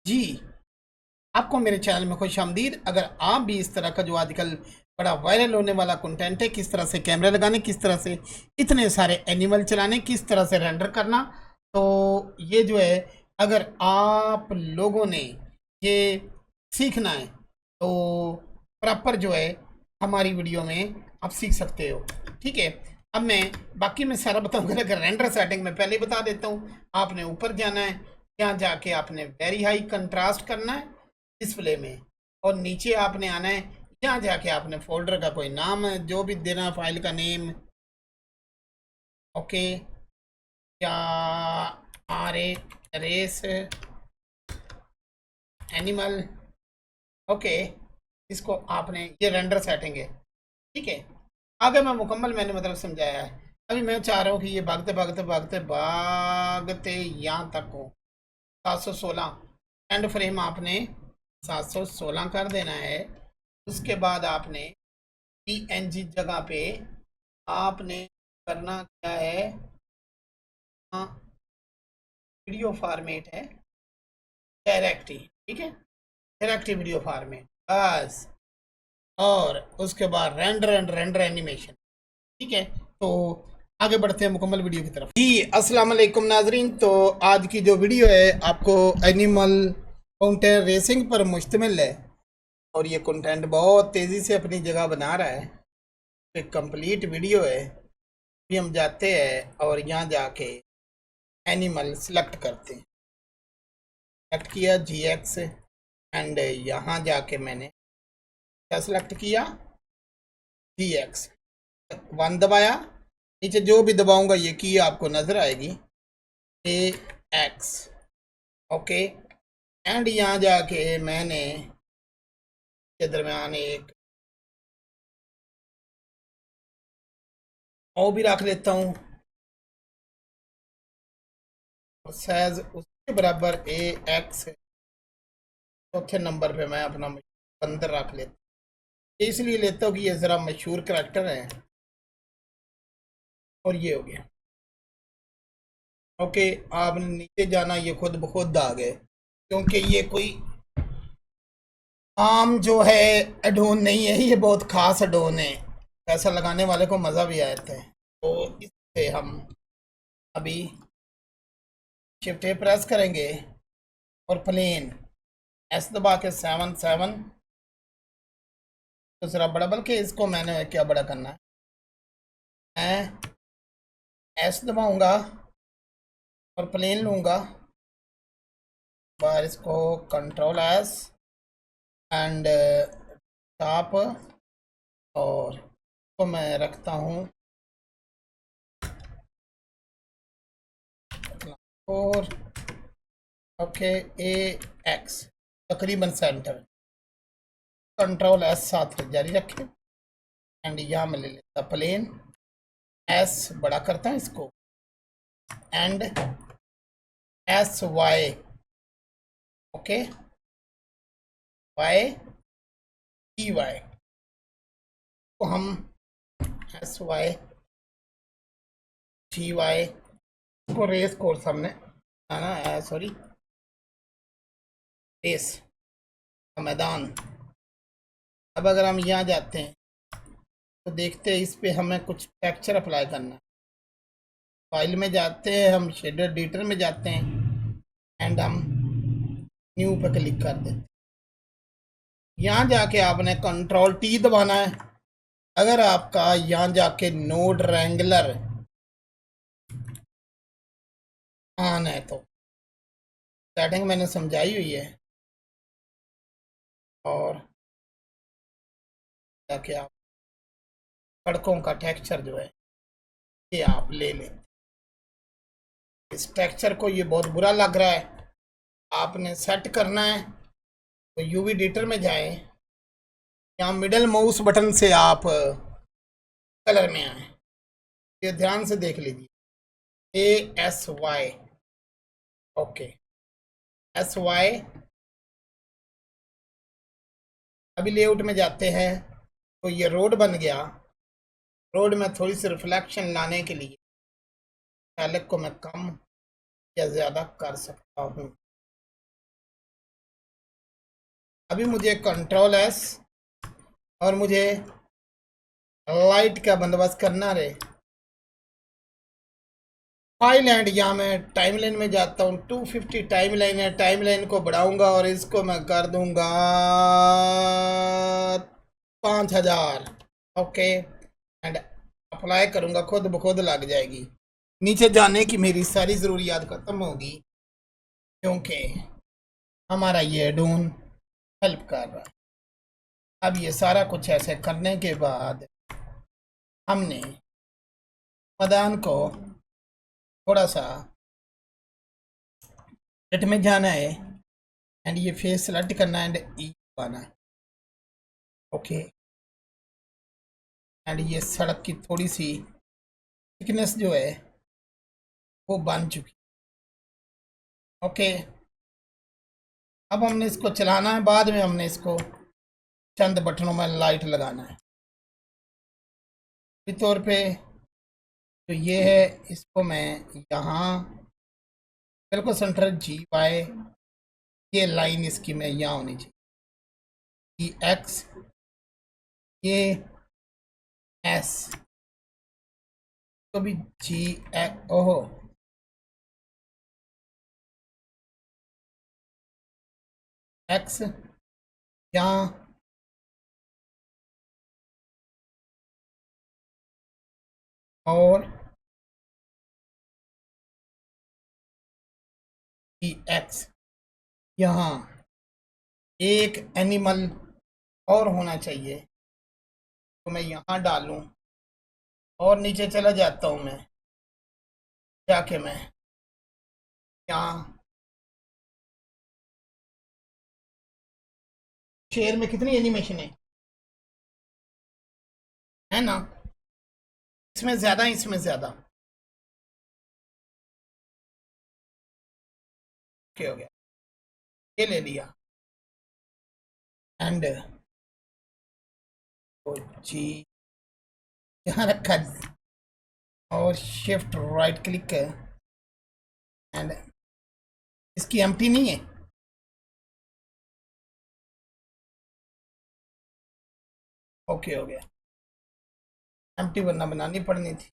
जी, आपको मेरे चैनल में खुशामदीद। अगर आप भी इस तरह का जो आजकल बड़ा वायरल होने वाला कंटेंट है, किस तरह से कैमरा लगाने, किस तरह से इतने सारे एनिमल चलाने, किस तरह से रेंडर करना, तो ये जो है, अगर आप लोगों ने ये सीखना है तो प्रॉपर जो है हमारी वीडियो में आप सीख सकते हो। ठीक है, अब मैं सारा बताऊंगा। अगर रेंडर सेटिंग में पहले ही बता देता हूँ, आपने ऊपर जाना है, यहाँ जाके आपने वेरी हाई कंट्रास्ट करना है डिस्प्ले में, और नीचे आपने आना है, यहाँ जाके आपने फोल्डर का कोई नाम है जो भी देना, फाइल का नेम, ओके, या R A race animal, okay, इसको आपने, ये रेंडर सेटिंग है। ठीक है, आगे मैं मुकम्मल मैंने मतलब समझाया है। अभी मैं चाह रहा हूँ कि ये भागते भागते भागते भागते यहाँ तक हो। 716 एंड फ्रेम आपने 716 कर देना है। उसके बाद आपने पीएनजी जगह पे आपने करना क्या है, हाँ, वीडियो फॉर्मेट है डायरेक्ट ही। ठीक है, डायरेक्ट वीडियो फॉर्मेट बस, और उसके बाद रेंडर एंड रेंडर एनिमेशन। ठीक है, तो आगे बढ़ते हैं मुकम्मल वीडियो की तरफ। जी, अस्सलाम वालेकुम नाजरीन। तो आज की जो वीडियो है आपको एनिमल काउंटर रेसिंग पर मुश्तमिल है, और ये कंटेंट बहुत तेज़ी से अपनी जगह बना रहा है। एक कंप्लीट वीडियो है। भी हम जाते हैं और यहाँ जाके एनिमल सेलेक्ट करते हैं। सेलेक्ट किया GX, एंड यहाँ जाके मैंने क्या सेलेक्ट किया, GX 1 दबाया। नीचे जो भी दबाऊंगा ये की आपको नजर आएगी, AX, ओके। एंड यहाँ जाके मैंने के दरमियान एक ओ भी रख लेता हूँ, और साइज उसके बराबर AX। चौथे नंबर पे मैं अपना बंदर रख लेता हूँ, इसलिए लेता हूँ कि ये ज़रा मशहूर करैक्टर है। और ये हो गया, ओके। आपने नीचे जाना, ये खुद ब खुद आ गए, क्योंकि ये कोई आम जो है एडोन नहीं है, ये बहुत खास एडोन है। पैसा लगाने वाले को मज़ा भी आता है। तो इससे हम अभी शिफ्ट ए प्रेस करेंगे, और प्लेन एस दबा के 7 7, तो ज़रा बड़ा, बल्कि इसको मैंने क्या बड़ा करना है, मैं एस दबाऊंगा और प्लेन लूँगा, बार इसको कंट्रोल एस, एंड टॉप, और तो मैं रखता हूँ 4, ओके, AX तकरीबन सेंटर। कंट्रोल एस साथ जारी रखें, एंड यहाँ मैं ले लेता प्लेन, एस बड़ा करता हूँ इसको, एंड SY, ओके, YEY, तो हम SYGY को रेस कोर्स हमने आना, सॉरी, रेस का मैदान। अब अगर हम यहाँ जाते हैं तो देखते हैं इस पे हमें कुछ टेक्सचर अप्लाई करना है। फाइल में जाते हैं, हम शेडर एडिटर में जाते हैं, एंड हम न्यू पे क्लिक कर देते हैं। यहाँ जाके आपने कंट्रोल T दबाना है। अगर आपका यहाँ जाके नोड रेंगुलर ऑन है तो सेटिंग मैंने समझाई हुई है, और जाके आप सड़कों का टेक्सचर जो है ये आप ले लें। इस टेक्सचर को ये बहुत बुरा लग रहा है, आपने सेट करना है, तो यूवी एडिटर में जाएं, यहाँ मिडल माउस बटन से आप कलर में आए, ये ध्यान से देख लीजिए, ASY, ओके, SY। अभी लेआउट में जाते हैं, तो ये रोड बन गया। रोड में थोड़ी सी रिफ्लेक्शन लाने के लिए पैलेट को मैं कम या ज़्यादा कर सकता हूँ। अभी मुझे कंट्रोल एस और मुझे लाइट का बंदोबस्त करना रे। फाइल एंड यहाँ मैं टाइमलाइन में जाता हूँ। 250 टाइमलाइन है, टाइमलाइन को बढ़ाऊंगा और इसको मैं कर दूंगा 5000। ओके एंड अप्लाई करूंगा, खुद ब खुद लग जाएगी। नीचे जाने की मेरी सारी ज़रूरियात ख़त्म होगी क्योंकि हमारा ये एडोन हेल्प कर रहा है। अब ये सारा कुछ ऐसे करने के बाद हमने मैदान को थोड़ा सा सेट में जाना है एंड ये फेस सेलेक्ट करना है एंड ई पाना है। ओके एंड ये सड़क की थोड़ी सी थिकनेस जो है वो बन चुकी। ओके अब हमने इसको चलाना है, बाद में हमने इसको चंद बटनों में लाइट लगाना है। इस तौर पे तो ये है, इसको मैं यहाँ बिल्कुल सेंटर जी वाई, ये लाइन इसकी मैं यहाँ होनी चाहिए, ई एक्स ये एस, तो भी जी एक्स, ओहो एक्स यहाँ और ई एक्स यहाँ। एक एनिमल और होना चाहिए तो मैं यहाँ डालूं और नीचे चला जाता हूँ मैं, जाके मैं यहाँ शेयर में कितनी एनिमेशन है ना, इसमें ज़्यादा, इसमें ज़्यादा। ओके हो गया, ये ले लिया एंड जी यहाँ रखा और शिफ्ट राइट क्लिक एंड इसकी एम्प्टी नहीं है। ओके हो गया, एम्प्टी वरना बनानी पड़नी थी।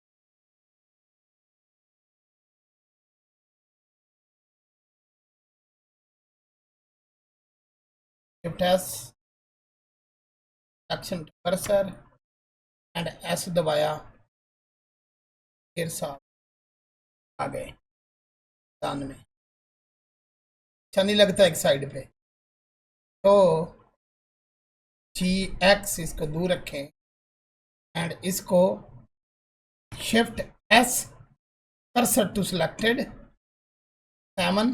Shift S, action cursor and S दबाया, फिर साहब आ गए दान में। अच्छा नहीं लगता एक साइड पे, तो जी एक्स इसको दूर रखें एंड इसको shift S, cursor to selected 7,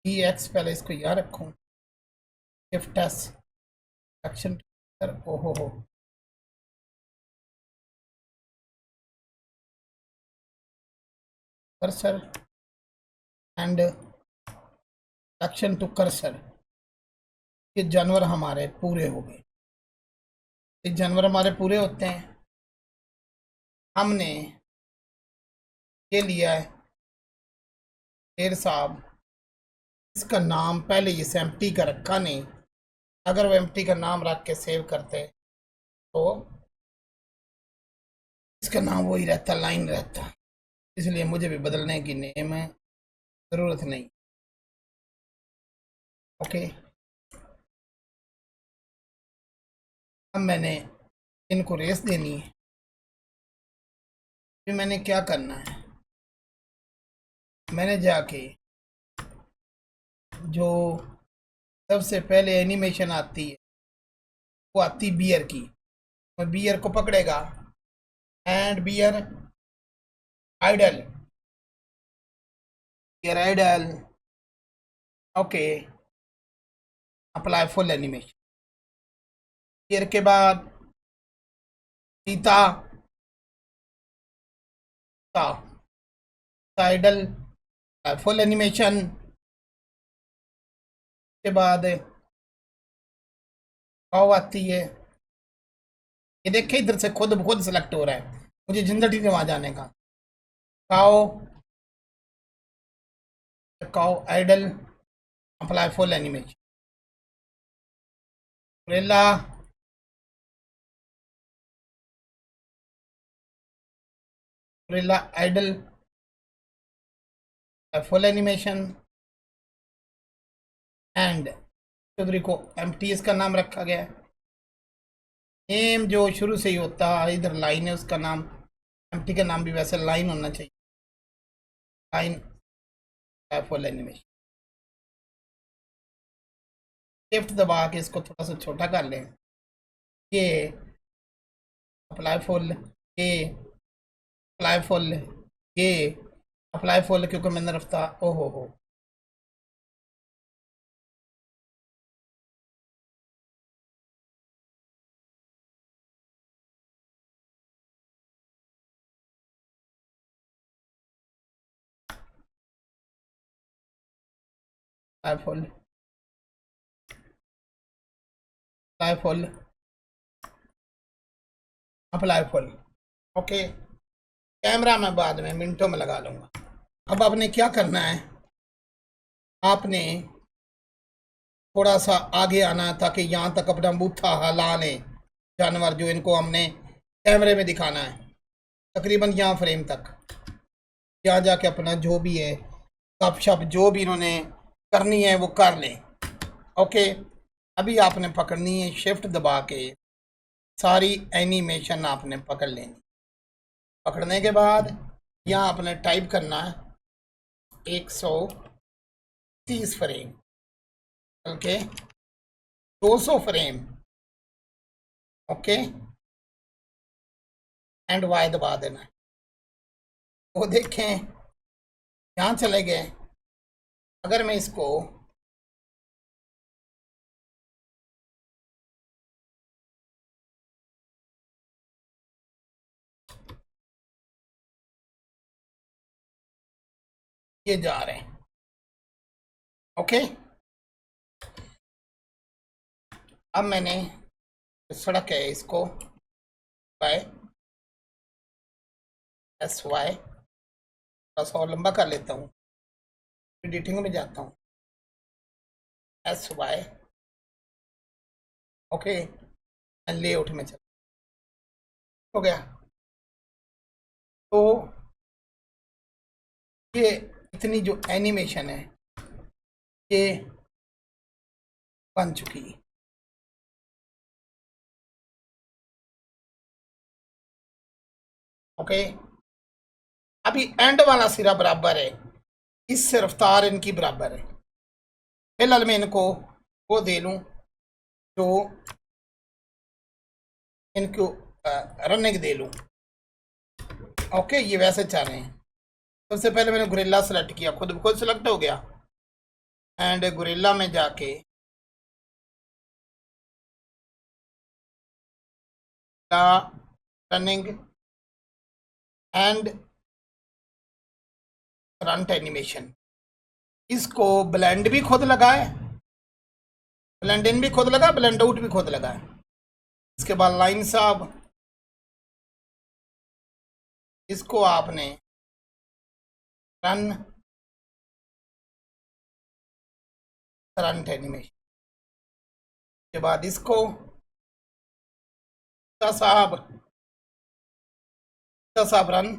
G X पहले इसको यहाँ रखूँ, शिफ्ट एस एक्शन ओहो हो cursor and action to cursor. ये जानवर हमारे पूरे हो गए। ये जानवर हमारे पूरे होते हैं। हमने ये लिया है शेर साहब, इसका नाम पहले इस एम्प्टी का रखा नहीं, अगर वो एम्प्टी का नाम रख के सेव करते तो इसका नाम वही रहता, लाइन रहता, इसलिए मुझे भी बदलने की नेम है ज़रूरत नहीं। ओके अब मैंने इनको रेस देनी है। फिर मैंने क्या करना है, मैंने जाके जो सबसे पहले एनिमेशन आती है वो आती बियर की, और बियर को पकड़ेगा and bear idle, bear idle. Okay apply full animation. Bear के बाद सीता का आइडल फुल एनिमेशन के बाद काऊ आती है। ये देखे इधर से खुद ब खुद सेलेक्ट हो रहा है, मुझे झंझट ही नहीं वहाँ जाने का। Cow, cow idle, apply full animation, gorilla, gorilla idle, full animation and Chaudhary को एमटी इसका नाम रखा गया है। नेम जो शुरू से ही होता है इधर लाइन है उसका नाम, एमटी का नाम भी वैसे लाइन होना चाहिए, लाइन फुल एनिमेशन। शिफ्ट दबा के इसको थोड़ा सा छोटा कर लें, ये अप्लाई फुल, ये अप्लाई फुल, ये अप्लाई फुल, क्योंकि मैंने रफ्ता ओहो हो apply full, apply full, apply full. Okay, camera मैं बाद में मिनटों में लगा लूँगा। अब आपने क्या करना है, आपने थोड़ा सा आगे आना है ताकि यहाँ तक अपना बूथा हिला लें जानवर, जो इनको हमने कैमरे में दिखाना है, तकरीबन यहाँ फ्रेम तक। यहाँ जाके अपना जो भी है गप शप जो भी इन्होंने करनी है वो कर लें। ओके, अभी आपने पकड़नी है शिफ्ट दबा के, सारी एनिमेशन आपने पकड़ लेनी। पकड़ने के बाद यहाँ आपने टाइप करना है 130 frame, okay 200 frame, okay and Y दबा देना है। वो देखें यहाँ चले गए। अगर मैं इसको ये जा रहे हैं, ओके। अब मैंने सड़क है इसको वाई एस वाई थोड़ा सा और लंबा कर लेता हूँ, एडिटिंग में जाता हूँ, एस वाई, ओके लेआउट में चल हो गया। तो ये इतनी जो एनिमेशन है ये बन चुकी है, ओके। अभी एंड वाला सिरा बराबर है, इससे रफ्तार इनकी बराबर है। फिलहाल मैं इनको वो दे लूँ जो इनको रनिंग दे लूँ, ओके। ये वैसे चाह रहे हैं। सबसे पहले मैंने गोरिल्ला सेलेक्ट किया, खुद ब खुद सेलेक्ट हो गया, एंड गोरिल्ला में जाके रनिंग एंड फ्रंट एनिमेशन, इसको ब्लेंड भी खुद लगाए, ब्लेंड इन भी खुद लगा, ब्लेंड आउट भी खुद लगा है। इसके बाद लाइन साहब, इसको आपने रन फ्रंट एनिमेशन के बाद इसको साहब रन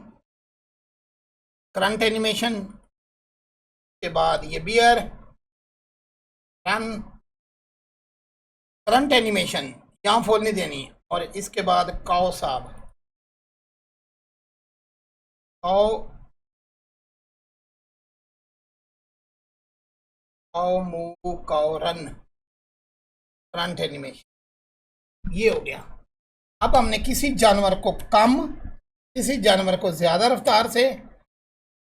करंट एनिमेशन के बाद ये बियर रन करंट एनिमेशन, यहाँ फुल नहीं देनी, और इसके बाद काओ साहब, काओ काओ मूव काओ रन फ्रंट एनिमेशन, ये हो गया। अब हमने किसी जानवर को कम, किसी जानवर को ज्यादा रफ्तार से,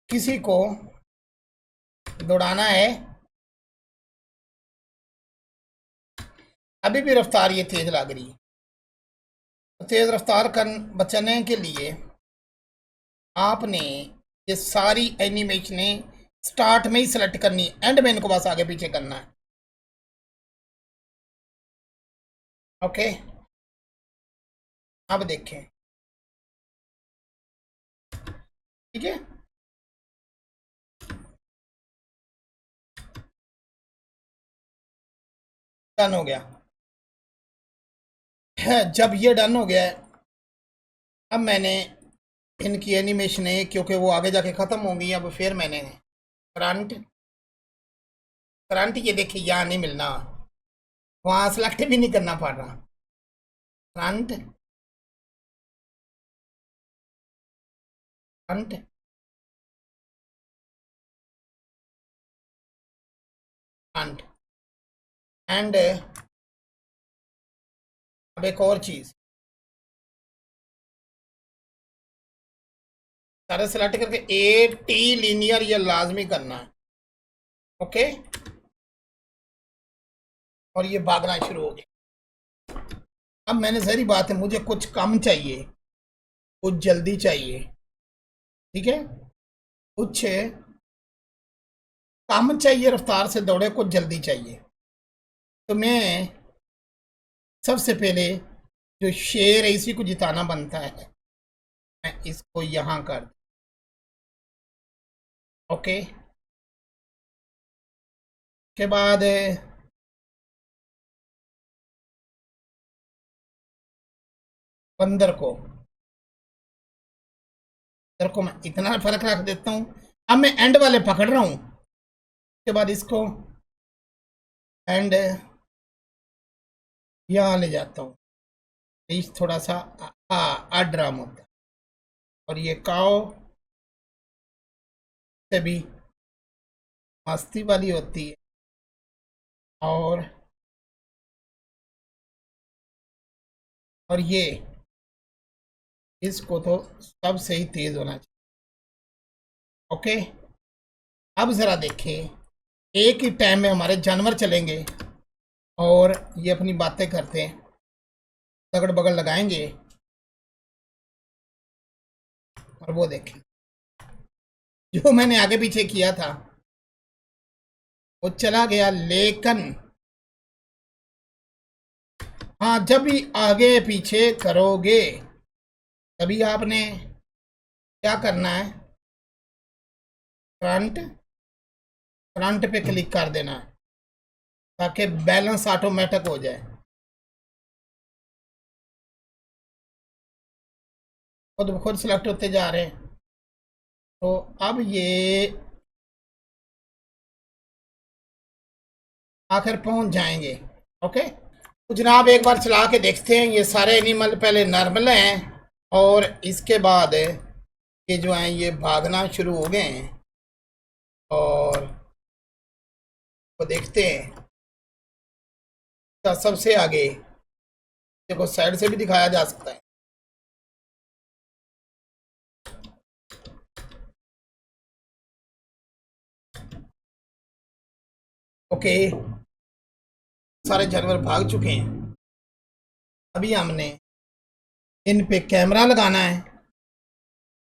किसी को दौड़ाना है। अभी भी रफ्तार ये तेज लग रही है, तो तेज रफ्तार कर बचने के लिए आपने ये सारी एनिमेशन स्टार्ट में ही सिलेक्ट करनी है, एंड में इनको बस आगे पीछे करना है, ओके। अब देखें, ठीक है। डन हो गया है। जब ये डन हो गया है, अब मैंने इनकी एनिमेशनें, क्योंकि वो आगे जाके ख़त्म होंगी, अब फिर मैंने करंट करंट ये देखिए यहाँ नहीं मिलना, वहाँ सेलेक्ट भी नहीं करना पड़ रहा। करंट करंट करंट एंड अब एक और चीज़, सारे सेलेक्ट करके ए टी लीनियर ये लाजमी करना है। ओके, और ये भागना शुरू हो गया। अब मैंने, सारी बात है, मुझे कुछ कम चाहिए, कुछ जल्दी चाहिए, ठीक है, कुछ कम चाहिए, रफ्तार से दौड़े, कुछ जल्दी चाहिए। तो मैं सबसे पहले जो शेर है इसी को जिताना बनता है, मैं इसको यहाँ कर, ओके, के बाद बंदर को मैं इतना फर्क रख देता हूँ। अब मैं एंड वाले पकड़ रहा हूँ, उसके बाद इसको एंड यहाँ ले जाता हूँ, इस थोड़ा सा ड्राम होता है, और ये काओ से भी मस्ती वाली होती है, और ये इसको तो सबसे ही तेज होना चाहिए। ओके, अब ज़रा देखें, एक ही टाइम में हमारे जानवर चलेंगे और ये अपनी बातें करते हैं, दगड़ बगड़ लगाएंगे, और वो देखें जो मैंने आगे पीछे किया था वो चला गया। लेकिन हाँ, जब भी आगे पीछे करोगे तभी आपने क्या करना है, फ्रंट फ्रंट पे क्लिक कर देना है, ताकि बैलेंस ऑटोमेटिक हो जाए, खुद ब खुद सिलेक्ट होते जा रहे हैं। तो अब ये आखिर पहुंच जाएंगे। ओके, तो जनाब एक बार चला के देखते हैं। ये सारे एनिमल पहले नॉर्मल हैं, और इसके बाद ये जो हैं ये भागना शुरू हो गए हैं, और वो देखते हैं। तो सबसे आगे देखो, साइड से भी दिखाया जा सकता है। ओके, सारे जानवर भाग चुके हैं। अभी हमने इन पे कैमरा लगाना है,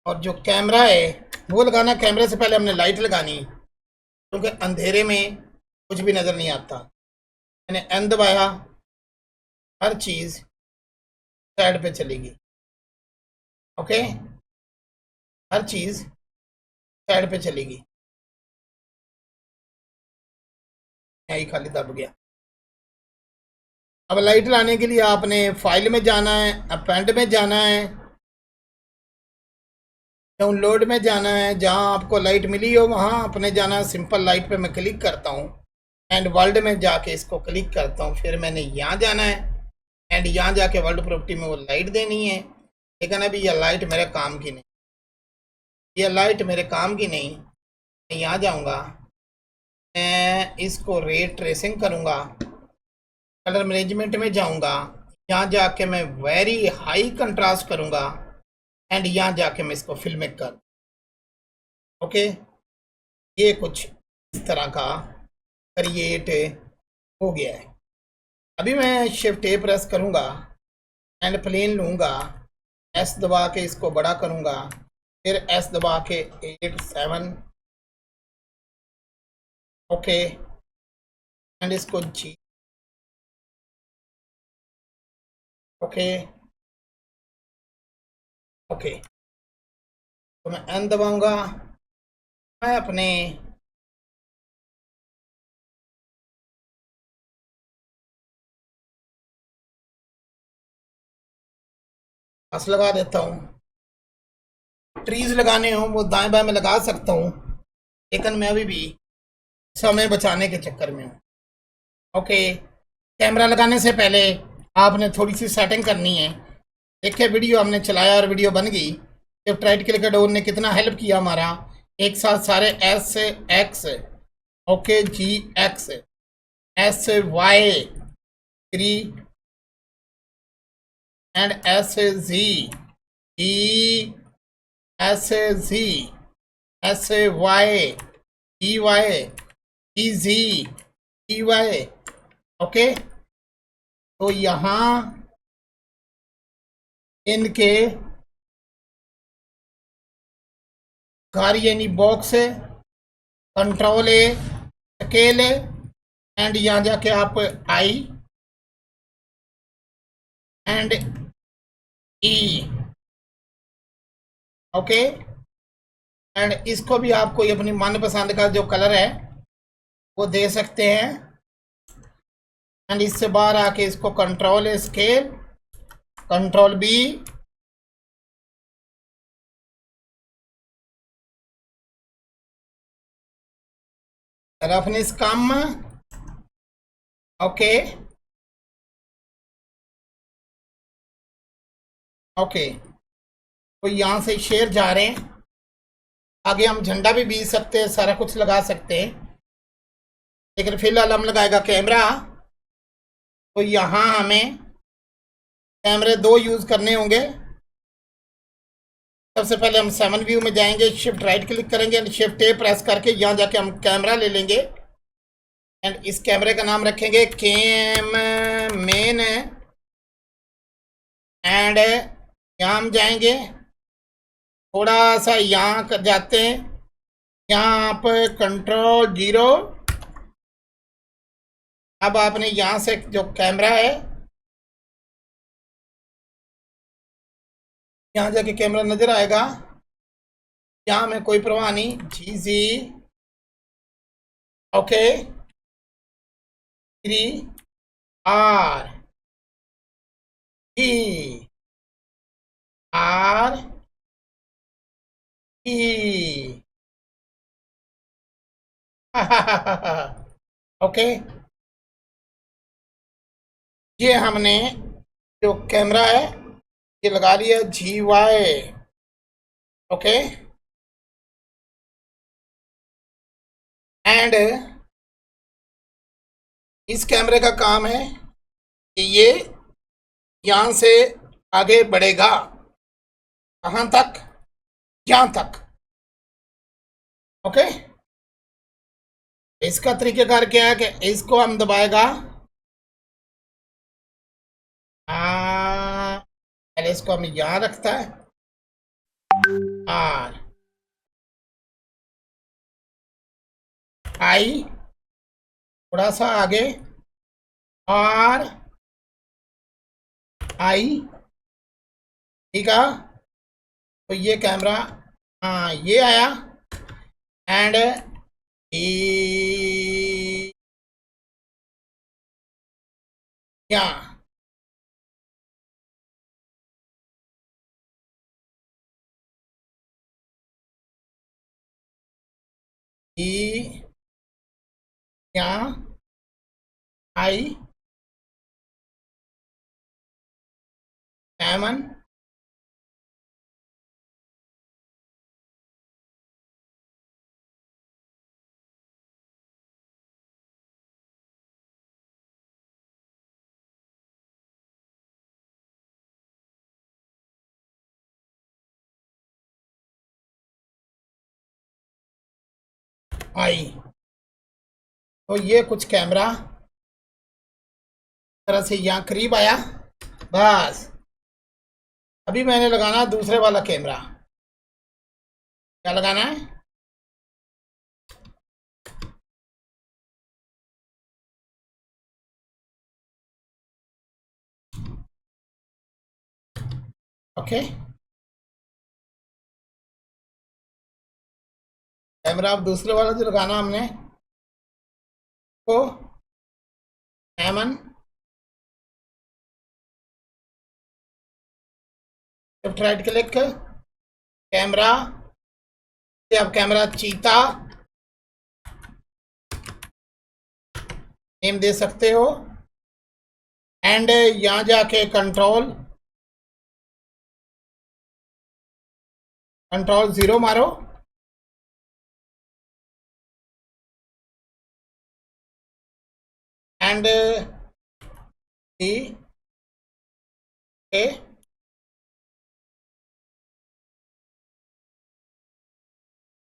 और जो कैमरा है वो लगाना, कैमरे से पहले हमने लाइट लगानी, क्योंकि अंधेरे में कुछ भी नज़र नहीं आता। मैंने एन दबाया, हर चीज़ साइड पे चलेगी। ओके, हर चीज़ साइड पे चलेगी। यही खाली दब गया। अब लाइट लाने के लिए आपने फाइल में जाना है, अपेंड में जाना है, डाउनलोड में जाना है, जहां आपको लाइट मिली हो वहां अपने जाना है। सिंपल लाइट पे मैं क्लिक करता हूं, एंड वर्ल्ड में जाके इसको क्लिक करता हूं, फिर मैंने यहाँ जाना है, एंड यहाँ जाके वर्ल्ड प्रॉपर्टी में वो लाइट देनी है। लेकिन अभी यह लाइट मेरे काम की नहीं, ये लाइट मेरे काम की नहीं। मैं यहाँ जाऊँगा, मैं इसको रे ट्रेसिंग करूँगा, कलर मैनेजमेंट में जाऊँगा, यहाँ जाके मैं वेरी हाई कंट्रास्ट करूँगा, एंड यहाँ जाके मैं इसको फिल्मिक कर, ओके, ये कुछ इस तरह का क्रिएट हो गया है। अभी मैं शिफ्ट ए प्रेस करूँगा, एंड प्लेन लूँगा, एस दबा के इसको बड़ा करूँगा, फिर एस दबा के 8 7, ओके, एंड इसको जी, ओके, ओके, तो मैं एन दबाऊँगा। मैं अपने घास लगा देता हूँ। ट्रीज लगाने हो वो दाएं बाएं में लगा सकता हूँ, लेकिन मैं अभी भी समय बचाने के चक्कर में हूँ। ओके, कैमरा लगाने से पहले आपने थोड़ी सी सेटिंग करनी है। देखिए वीडियो हमने चलाया और वीडियो बन गई। लेफ्ट राइट क्लिक डोर ने कितना हेल्प किया हमारा। एक साथ सारे S X, okay G X, S Y 3 and S G, E S G, S Y, E Y, E G, E Y. Okay, तो यहाँ इनके घर यानी box, control A, scale and यहाँ जाके आप I and E. Okay, and इसको भी आप कोई अपनी मनपसंद का जो कलर है वो दे सकते हैं। एंड इससे बाहर आके इसको control scale, control B, roughness कम। ओके ओके, तो यहाँ से शेर जा रहे हैं। आगे हम झंडा भी बीच सकते हैं, सारा कुछ लगा सकते हैं, लेकिन फिलहाल हम लगाएगा कैमरा। तो यहाँ हमें कैमरे दो यूज़ करने होंगे। सबसे पहले हम 7 व्यू में जाएंगे, शिफ्ट राइट क्लिक करेंगे एंड शिफ्ट ए प्रेस करके यहाँ जाके हम कैमरा ले लेंगे। एंड इस कैमरे का नाम रखेंगे कैम मेन। एंड यहाँ हम जाएंगे, थोड़ा सा यहाँ कर जाते हैं, यहाँ पर कंट्रोल 0। अब आपने यहाँ से जो कैमरा है, यहाँ जाके कैमरा नजर आएगा। यहाँ में कोई परवाह नहीं, जी जी। Okay, 3 R E R E. Okay, ये हमने जो कैमरा है ये लगा लिया जी वाई। ओके, एंड इस कैमरे का काम है कि ये यहाँ से आगे बढ़ेगा। कहाँ तक? यहाँ तक। ओके, इसका तरीकेकार क्या है कि इसको हम दबाएगा, पहले इसको हम यहाँ रखता है, आर आई, थोड़ा सा आगे, आर आई। ठीक है, तो ये कैमरा, हाँ ये आया। एंड यहाँ यहाँ आई 7 आई। तो ये कुछ कैमरा तरह से यहाँ करीब आया। बस अभी मैंने लगाना दूसरे वाला कैमरा। क्या लगाना है? ओके, कैमरा अब दूसरे वाला जो लगाना हमने, तो एमन शिफ्ट राइट क्लिक, कैमरा, अब कैमरा चीता नेम दे सकते हो, एंड यहां जाके कंट्रोल 0 मारो, and D A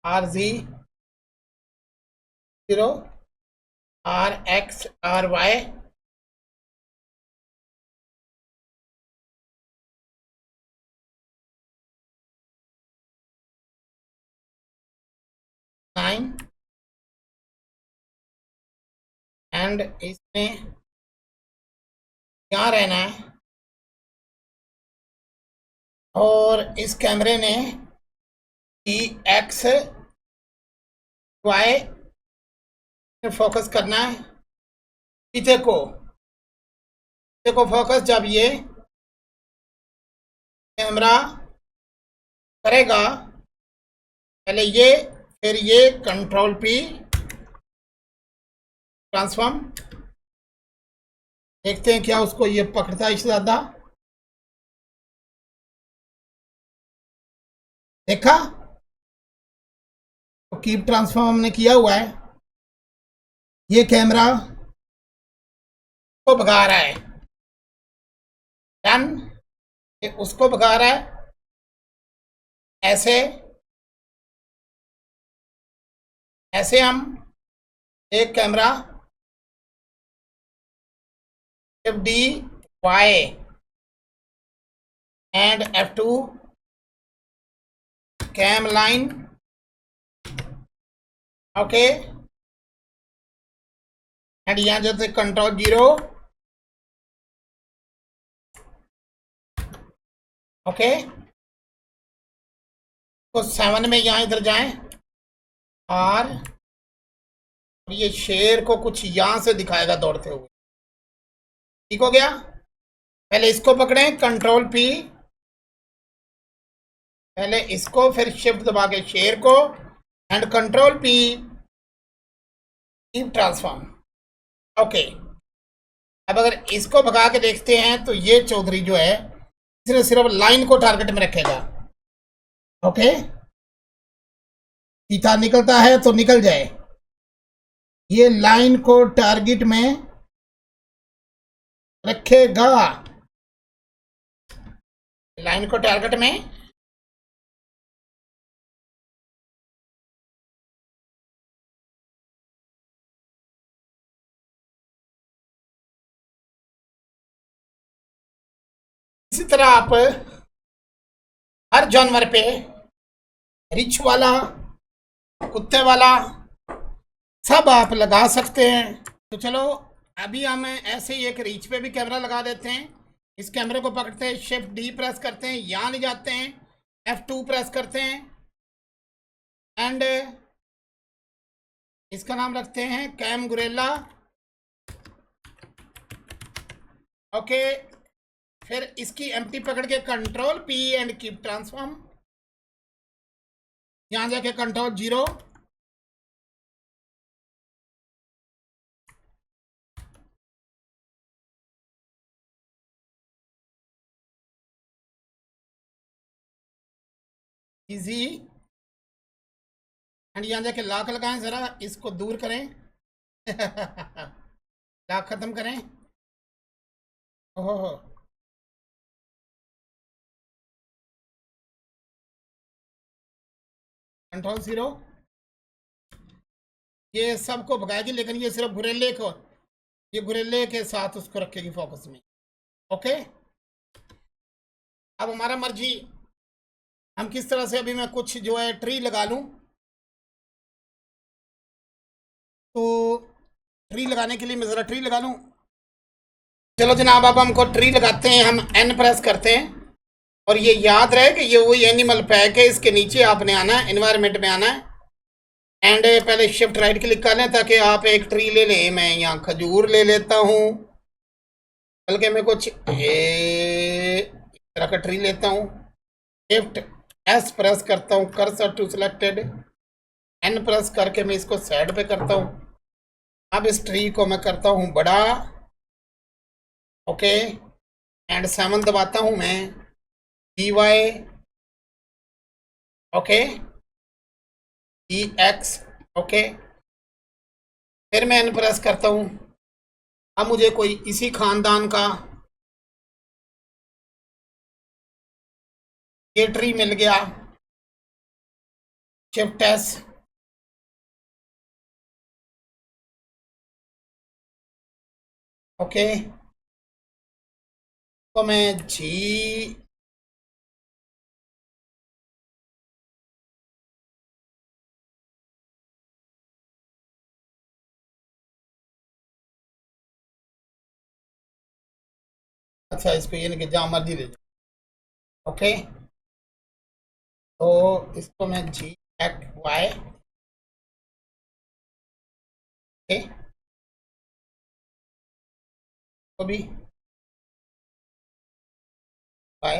RZ 0 RX RY nine, and इसमें क्या रहना है, और इस कैमरे ने EX Y फोकस करना है। चीते को फोकस जब ये कैमरा करेगा, पहले ये, फिर ये कंट्रोल P ट्रांसफॉर्म, देखते हैं क्या उसको ये पकड़ता है इससे ज्यादा। देखा, तो कीप ट्रांसफॉर्म हमने किया हुआ है, ये कैमरा को भगा रहा है, डन, ये उसको भगा रहा है, ऐसे ऐसे हम एक camera FD Y and F2 cam line, okay, and यहां जैसे कंट्रोल 0, ओके, तो 7 में यहां इधर जाएं, और ये शेर को कुछ यहां से दिखाएगा दौड़ते हुए, ठीक हो गया। पहले इसको पकड़ें, कंट्रोल P, पहले इसको, फिर शिफ्ट दबा के शेर को, and control P keep transform, okay. अब अगर इसको भगा के देखते हैं तो ये चौधरी जो है सिर्फ लाइन को टारगेट में रखेगा, ओके, सीधा निकलता है तो निकल जाए, ये लाइन को टारगेट में रखेगा, लाइन को टारगेट में, इसी तरह आप हर जानवर पे, रिच वाला, कुत्ते वाला, सब आप लगा सकते हैं। तो चलो अभी हम ऐसे ही एक रीच पे भी कैमरा लगा देते हैं। इस कैमरे को पकड़ते हैं, शिफ्ट D प्रेस करते हैं, यहाँ ले जाते हैं, F2 प्रेस करते हैं, एंड इसका नाम रखते हैं कैम गुरेला, ओके। फिर इसकी एम्प्टी पकड़ के control P and keep transform, यहां जाके कंट्रोल 0, इजी, एंड यहां जाके लॉक लगाएं, जरा इसको दूर करें लॉक खत्म करें, ओहो, कंट्रोल 0, ये सबको भगाएगी, लेकिन ये सिर्फ गुरेले को, ये गुरेले के साथ उसको रखेगी फोकस में, ओके। अब हमारा मर्जी, हम किस तरह से, अभी मैं कुछ जो है ट्री लगा लूं, तो ट्री लगाने के लिए मैं ज़रा ट्री लगा लूं। चलो जनाब, अब हमको ट्री लगाते हैं, हम N प्रेस करते हैं, और ये याद रहे कि ये वही एनिमल पैक है, इसके नीचे आपने आना है, एनवायरनमेंट में आना है, एंड पहले शिफ्ट राइट क्लिक कर लें ताकि आप एक ट्री ले लें। मैं यहाँ खजूर ले लेता हूँ, बल्कि मैं कुछ इस तरह का ट्री लेता हूँ, शिफ्ट एस प्रेस करता हूँ, cursor to selected, N press करके मैं इसको साइड पे करता हूँ। अब इस ट्री को मैं करता हूँ बड़ा, ओके, एंड 7 दबाता हूँ मैं, डी वाई, ओके, ई एक्स, ओके, फिर मैं एन प्रेस करता हूँ। अब मुझे कोई इसी खानदान का ये ट्री मिल गया, शिफ्ट एस, ओके, तो मैं जी, अच्छा इसको ये नहीं कि जहाँ मर्जी ले जाओ, ओके, तो इसको मैं जी एक्ट वाई, ओके, तो भी वाई,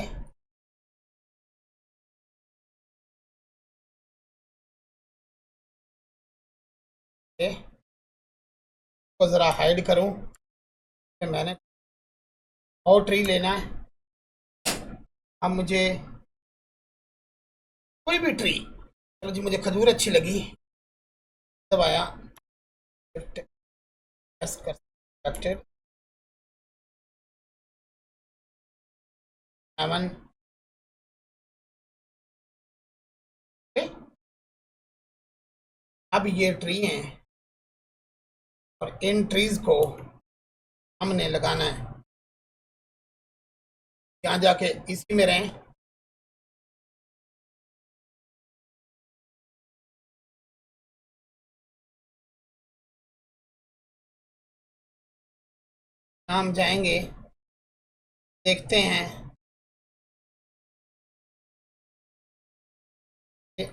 ओके, को ज़रा हाइड करूँ, फिर मैंने और ट्री लेना है। अब मुझे कोई भी ट्री, चलो जी मुझे खजूर अच्छी लगी, दबाया, शिफ्ट एस कर सेलेक्टेड, एवन, ओके, अब ये ट्री हैं और इन ट्रीज को हमने लगाना है, यहाँ जाके इसी में रहें, हम जाएंगे, देखते हैं, ये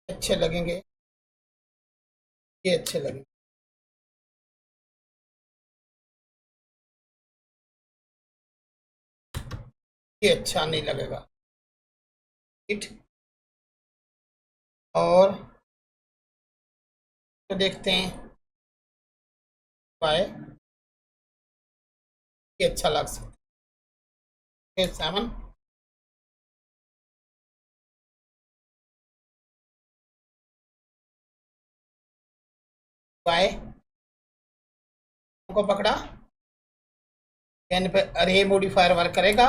अच्छे लगेंगे, ये अच्छे लगेंगे, ये अच्छा नहीं लगेगा, इट, और तो देखते हैं, बाय, ये अच्छा लग सकता है, 7, बाय को पकड़ा, पेन पे अरे मॉडिफायर वर्क करेगा,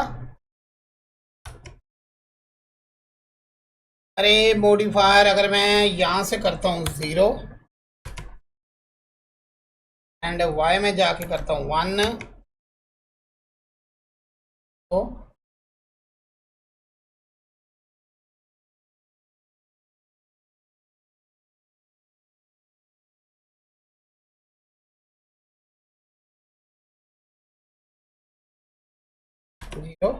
अरे मॉडिफायर अगर मैं यहाँ से करता हूँ 0 एंड वाई में जाके करता हूँ 1, तो 0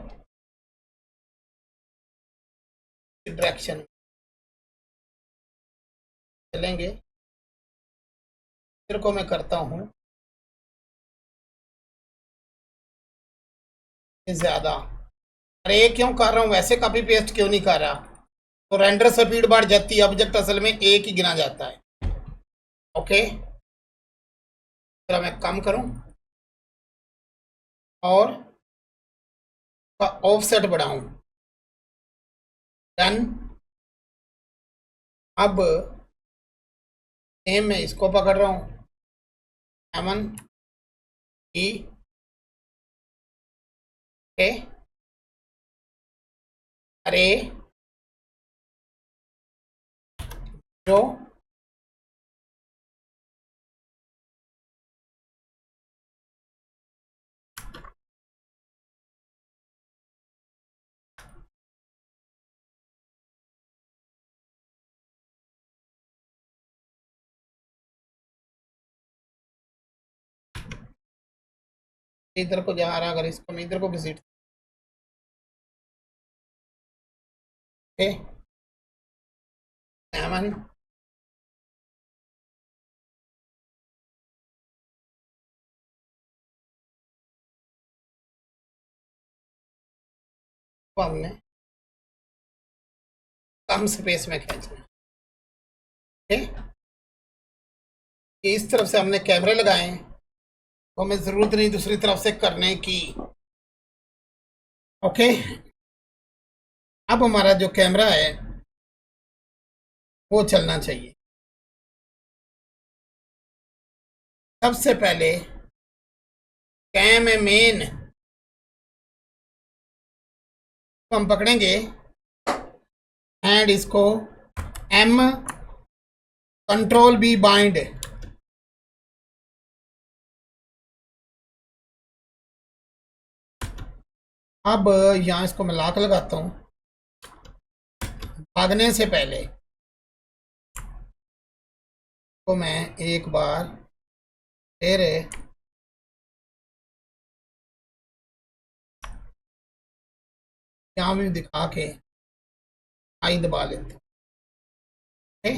डायरेक्शन चलेंगे, फिर को मैं करता हूँ ज्यादा, अरे ये क्यों कर रहा हूँ, वैसे कॉपी पेस्ट क्यों नहीं कर रहा, तो रेंडर स्पीड बढ़ जाती है, ऑब्जेक्ट असल में एक ही गिना जाता है, ओके, चलो मैं कम करूँ और ऑफसेट बढ़ाऊं, डन, अब सेम मैं इसको पकड़ रहा हूँ, एमन ई, ओके, अरे जो इधर को जा रहा, अगर इसको मैं इधर को घसीट, ओके, एमन तो हमने कम स्पेस में खींचना है। ठीक? इस तरफ से हमने कैमरे लगाए हैं, तो हमें ज़रूरत नहीं दूसरी तरफ से करने की। ओके, अब हमारा जो कैमरा है वो चलना चाहिए। सबसे पहले कैम मेन को हम पकड़ेंगे एंड इसको एम कंट्रोल बी बाइंड। अब यहाँ इसको मैं लॉक लगाता हूँ। भागने से पहले तो मैं एक बार फिर यहाँ भी दिखा के आई दबा लेते हैं।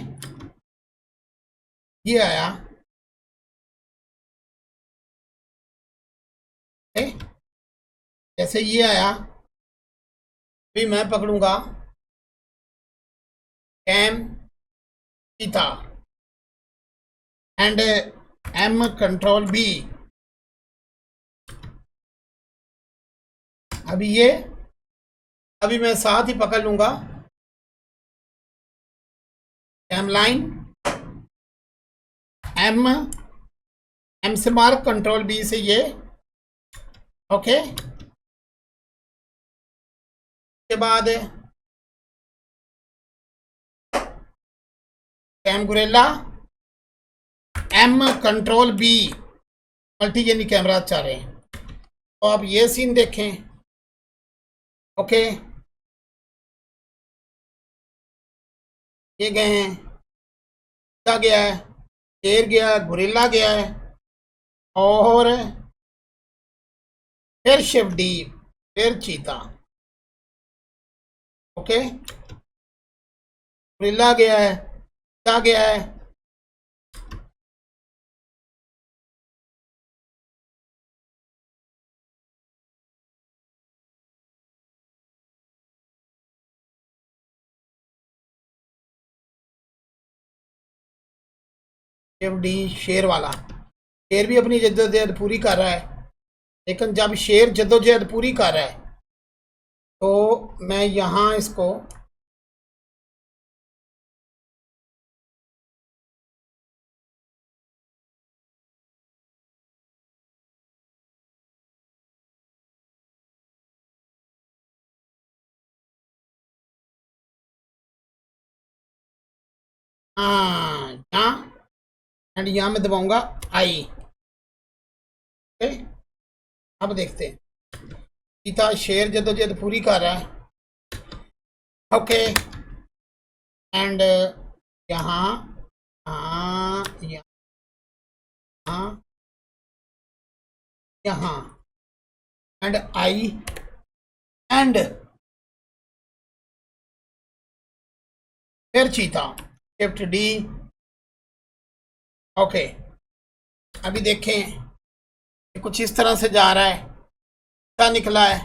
ये आया। जैसे ये आया, भी मैं पकड़ूंगा cam theta and M control B. अभी मैं साथ ही पकड़ लूंगा कैम लाइन एम एम से मार्क कंट्रोल बी से ये। ओके, के बाद cam gorilla M control B multi यानी कैमरा चल रहे हैं। तो आप ये सीन देखें। ओके, ये गए हैं, गया है, शेर गया, गुरिल्ला गया है, और फिर शिव डी, फिर चीता। ओके, गुरिल्ला गया है, चीता गया है, शिव डी, शेर वाला। शेर भी अपनी जद्दोजहद पूरी कर रहा है, लेकिन जब शेर जद्दोजहद पूरी कर रहा है तो मैं यहाँ इसको हाँ यहाँ एंड यहाँ में दबाऊंगा आई। ओके, अब देखते हैं चीता शेर जद्दोजहद पूरी कर रहा है। ओके, एंड यहाँ यहाँ यहाँ यहाँ एंड आई एंड फिर चीता शिफ्ट डी। ओके, अभी देखें कुछ इस तरह से जा रहा है। चीता निकला है,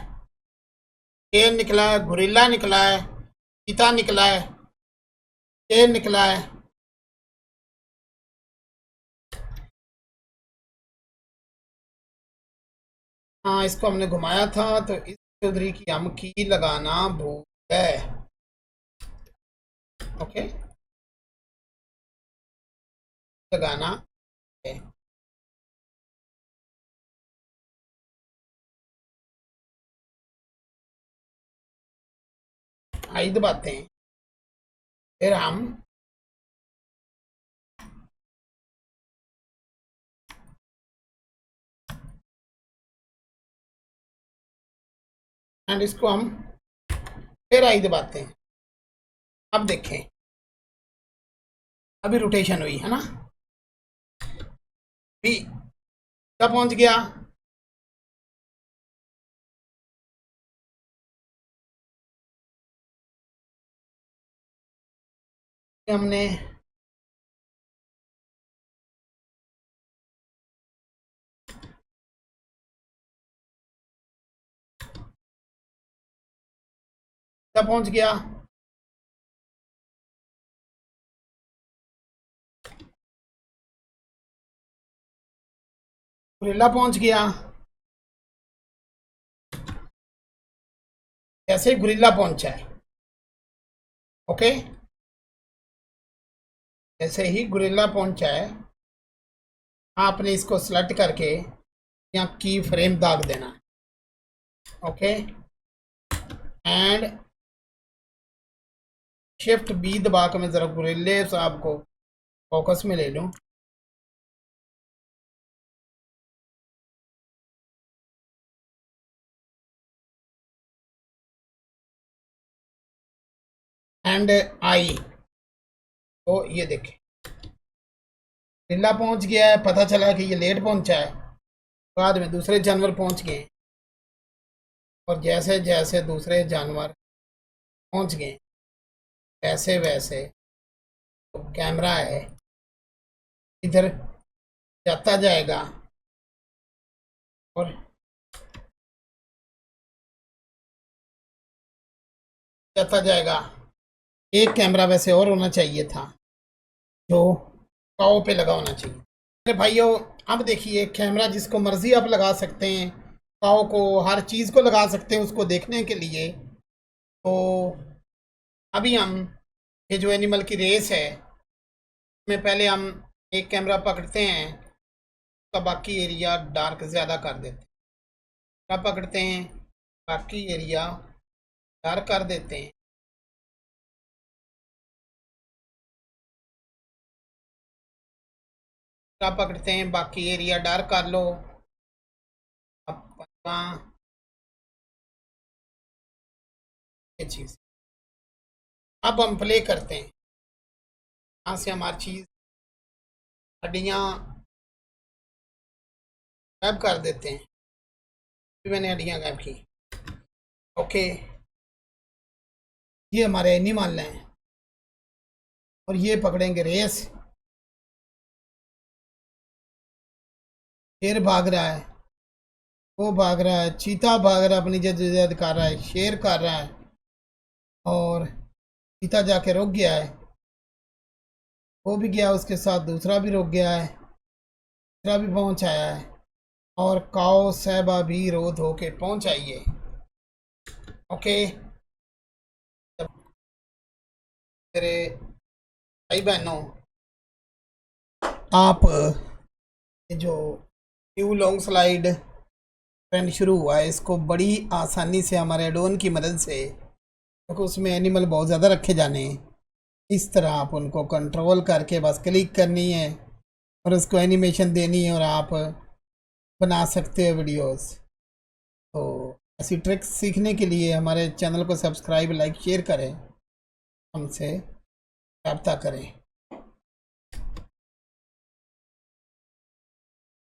शेर निकला है, गुरिल्ला निकला है, चीता निकला है, शेर निकला है। हाँ, इसको हमने घुमाया था तो इस चौधरी की हम की लगाना भूल गए। ओके, लगाना है। आई दबाते हैं, फिर हम एंड इसको हम फिर आई दबाते हैं। अब देखें, अभी रोटेशन हुई है ना, भी कब पहुंच गया, हमने क्या पहुंच गया? गुरिल्ला पहुंच गया। जैसे ही गुरिल्ला पहुंचा है, ओके, जैसे ही गुरिल्ला पहुंचा है, आपने इसको सेलेक्ट करके यहाँ की फ्रेम दाग देना है, ओके, एंड शिफ्ट बी दबा के मैं ज़रा गुरिल्ले साहब को फोकस में ले लूँ। एंड आई, तो ये देखें गुरिल्ला पहुंच गया है। पता चला कि ये लेट पहुंचा है, बाद में दूसरे जानवर पहुंच गए, और जैसे जैसे दूसरे जानवर पहुंच गए वैसे वैसे तो कैमरा है इधर जाता जाएगा और जाता जाएगा। एक कैमरा वैसे और होना चाहिए था जो काओ पे लगा होना चाहिए। अरे भाइयों, अब देखिए कैमरा जिसको मर्जी आप लगा सकते हैं, काओ को, हर चीज़ को लगा सकते हैं उसको देखने के लिए। तो अभी हम ये जो एनिमल की रेस है में पहले हम एक कैमरा पकड़ते हैं, उसका बाकी एरिया डार्क ज़्यादा कर देते हैं। क्या पकड़ते हैं, बाकी एरिया डार्क कर देते हैं। क्या पकड़ते हैं, बाकी एरिया डार्क कर लो। अब ये चीज़ अब हम प्ले करते हैं। यहाँ से हमारी चीज़ हड्डियाँ गायब कर देते हैं। फिर मैंने हड्डियाँ गायब की, ओके। ये हमारे एनिमल हैं और ये पकड़ेंगे रेस। शेर भाग रहा है, वो भाग रहा है, चीता भाग रहा है, अपनी जद्दोजहद कर रहा है, शेर कर रहा है, और चीता जाके रुक गया है, वो भी गया उसके साथ, दूसरा भी रुक गया है, तीसरा भी पहुंच आया है, और काओ साहबा भी रोध होके पहुंच आई है, ओके। मेरे भाई बहनों, आप ये जो न्यू लॉन्ग स्लाइड ट्रेंड शुरू हुआ है, इसको बड़ी आसानी से हमारे एडोन की मदद से, क्योंकि उसमें एनिमल बहुत ज़्यादा रखे जाने हैं, इस तरह आप उनको कंट्रोल करके बस क्लिक करनी है और उसको एनिमेशन देनी है और आप बना सकते हो वीडियोस। तो ऐसी ट्रिक्स सीखने के लिए हमारे चैनल को सब्सक्राइब, लाइक, शेयर करें, हमसे रब्ता करें।